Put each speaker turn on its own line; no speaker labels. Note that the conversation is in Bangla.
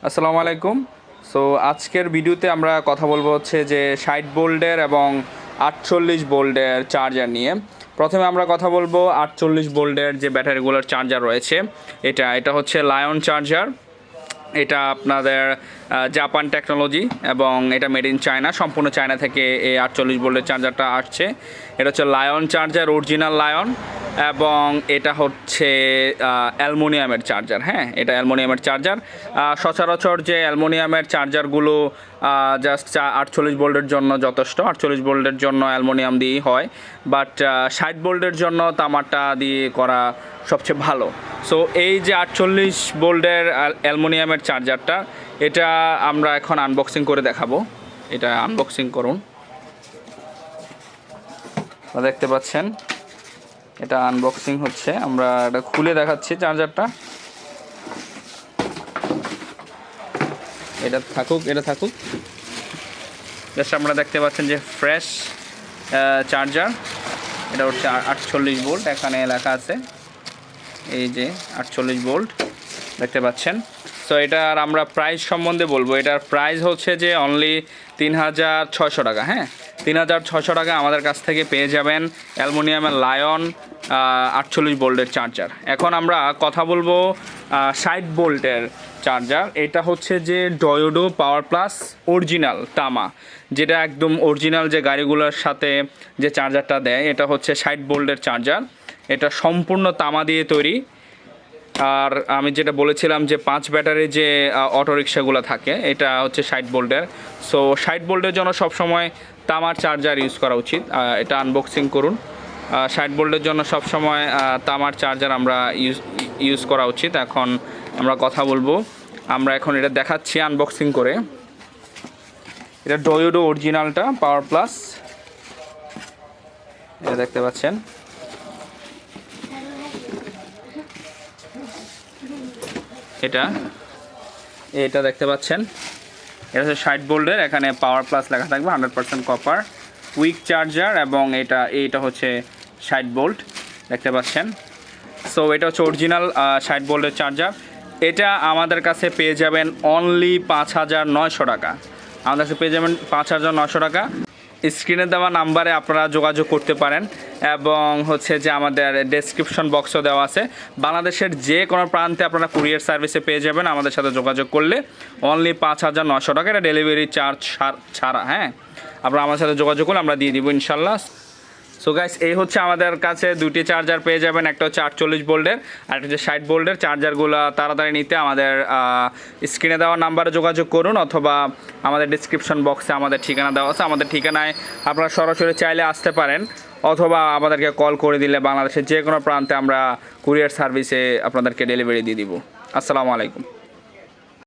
আসসালামু আলাইকুম। সো আজকের ভিডিওতে আমরা কথা বলবো হচ্ছে যে 60 ভোল্টের এবং 48 ভোল্টের চার্জার নিয়ে। প্রথমে আমরা কথা বলবো 48 ভোল্টের যে ব্যাটারিগুলোর চার্জার রয়েছে, এটা হচ্ছে লায়ন চার্জার। এটা আপনাদের জাপান টেকনোলজি এবং এটা মেড ইন চায়না, সম্পূর্ণ চায়না থেকে এই 48 ভোল্টের চার্জারটা আসছে। এটা হচ্ছে লায়ন চার্জার, অরিজিনাল লায়ন, এবং এটা হচ্ছে অ্যালুমিনিয়ামের চার্জার। হ্যাঁ, এটা অ্যালুমিনিয়ামের চার্জার। সচরাচর যে অ্যালুমিনিয়ামের চার্জারগুলো জাস্ট 48 ভোল্টের জন্য যথেষ্ট, 48 ভোল্টের জন্য অ্যালুমিনিয়াম দিয়েই হয়, বাট 60 ভোল্টের জন্য তামাটা দিয়ে করা সবচেয়ে ভালো। সো এই যে 48 ভোল্টের অ্যালুমিনিয়ামের চার্জারটা, এটা আমরা এখন আনবক্সিং করে দেখাবো। এটা আনবক্সিং করুন। দেখতে পাচ্ছেন এটা আনবক্সিং হচ্ছে, আমরা এটা খুলে দেখাচ্ছি চার্জারটা। এটা থাকুক। জাস্ট আমরা দেখতে পাচ্ছেন যে ফ্রেশ চার্জার। এটা হচ্ছে 48 ভোল্ট, এখানে লেখা আছে এই যে 48 ভোল্ট দেখতে পাচ্ছেন। সো এটার আমরা প্রাইস সম্বন্ধে বলবো। এটার প্রাইস হচ্ছে যে অনলি 3600 টাকা। হ্যাঁ, 3600 টাকা আমাদের কাছ থেকে পেয়ে যাবেন অ্যালুমিনিয়ামের লায়ন 48 ভোল্টের চার্জার। এখন আমরা কথা বলবো 60 ভোল্টের চার্জার। এটা হচ্ছে যে ডয়োডো পাওয়ার প্লাস অরিজিনাল তামা, যেটা একদম অরিজিনাল যে গাড়িগুলোর সাথে যে চার্জারটা দেয়, এটা হচ্ছে 60 ভোল্টের চার্জার। এটা সম্পূর্ণ তামা দিয়ে তৈরি। আর আমি যেটা বলেছিলাম যে 5 ব্যাটারি যে অটোরিকশাগুলো থাকে, এটা হচ্ছে 60 ভোল্টের। সো 60 ভোল্টের জন্য সবসময় তামার চার্জার ইউজ করা উচিত। এটা আনবক্সিং করুন। 60 ভোল্টের জন্য সবসময় তামার চার্জার আমরা ইউজ করা উচিত। এখন আমরা কথা বলবো, আমরা এখন এটা দেখাচ্ছি আনবক্সিং করে। এটা ডয়োডো অরিজিনালটা পাওয়ার প্লাস, এটা দেখতে পাচ্ছেন। এটা দেখতে পাচ্ছেন, এটা হচ্ছে 60 ভোল্টের, এখানে পাওয়ার প্লাস লেখা থাকবে, 100% কপার উইক চার্জার, এবং এটা হচ্ছে 60 ভোল্ট দেখতে পাচ্ছেন। সো এটা হচ্ছে অরিজিনাল 60 ভোল্টের চার্জার। এটা আমাদের কাছে পেয়ে যাবেন অনলি 5900 টাকা। আমাদের কাছে পেয়ে যাবেন 5900 টাকা। স্ক্রিনে দেওয়া নাম্বারে আপনারা যোগাযোগ করতে পারেন, এবং হচ্ছে যে আমাদের ডেসক্রিপশন বক্সও দেওয়া আছে। বাংলাদেশের যে কোনো প্রান্তে আপনারা কুরিয়ার সার্ভিসে পেয়ে যাবেন আমাদের সাথে যোগাযোগ করলে। অনলি 5900 টাকা, এটা ডেলিভারি চার্জ ছাড়া। হ্যাঁ, আপনারা আমাদের সাথে যোগাযোগ করলে আমরা দিয়ে দিব ইনশাল্লাহ। সো গাইস, এই হচ্ছে আমাদের কাছে দুটি চার্জার পেয়ে যাবেন। একটা হচ্ছে 48 ভোল্টের আর একটা হচ্ছে 60 ভোল্টের। চার্জারগুলো তাড়াতাড়ি নিতে আমাদের স্ক্রিনে দেওয়া নাম্বারে যোগাযোগ করুন, অথবা আমাদের ডিসক্রিপশন বক্সে আমাদের ঠিকানা দেওয়া আছে। আমাদের ঠিকানায় আপনারা সরাসরি চাইলে আসতে পারেন, অথবা আমাদেরকে কল করে দিলে বাংলাদেশের যে কোনো প্রান্তে আমরা কুরিয়ার সার্ভিসে আপনাদেরকে ডেলিভারি দিয়ে দিব। আসসালামু আলাইকুম।